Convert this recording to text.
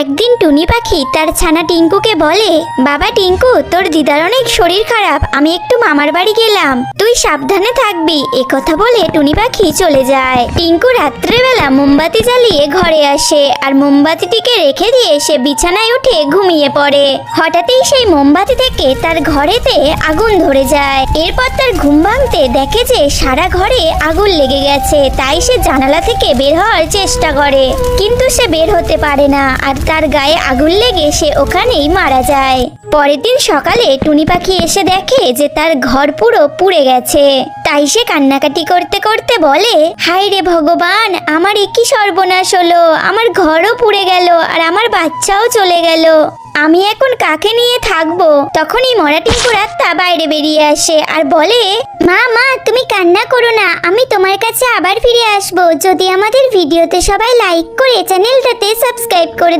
একদিন টুনি পাখি তার ছানা টিঙ্কুকে বলে, বাবা টিঙ্কু, তোর দিদার অনেক শরীর খারাপ, আমি একটু মামার বাড়ি গেলাম, তুই সাবধানে থাকবি। একথা বলে টুনি পাখি চলে যায়। টিঙ্কু রাত্রেবেলা মোমবাতি জ্বালিয়ে ঘরে আসে আর মোমবাতিটিকে রেখে দিয়ে সে বিছানায় উঠে ঘুমিয়ে পড়ে। হঠাৎই সেই মোমবাতি থেকে তার ঘরেতে আগুন ধরে যায়। এরপর তার ঘুম ভাঙতে দেখে যে সারা ঘরে আগুন লেগে গেছে। তাই সে জানালা থেকে বের হওয়ার চেষ্টা করে, কিন্তু সে বের হতে পারে না আর তার গায়ে আগুন লেগে সে ওখানেই মারা যায়। পরের দিন সকালে টুনি পাখি এসে দেখে যে তার ঘর পুরো পুড়ে গেছে। তাই সে কান্নাকাটি করতে করতে বলে, হায় রে ভগবান, আমার একই সর্বনাশ হলো, আমার ঘরও পুড়ে গেল আর আমার বাচ্চাও চলে গেল, আমি এখন কাকে নিয়ে থাকবো? তখনই মরা টিঙ্কুর আত্মা বাইরে বেরিয়ে আসে আর বলে, মা মা, তুমি কান্না করো না, আমি তোমার কাছে আবার ফিরে আসবো যদি আমাদের ভিডিওতে সবাই লাইক করে চ্যানেলটাতে সাবস্ক্রাইব করে দেয়।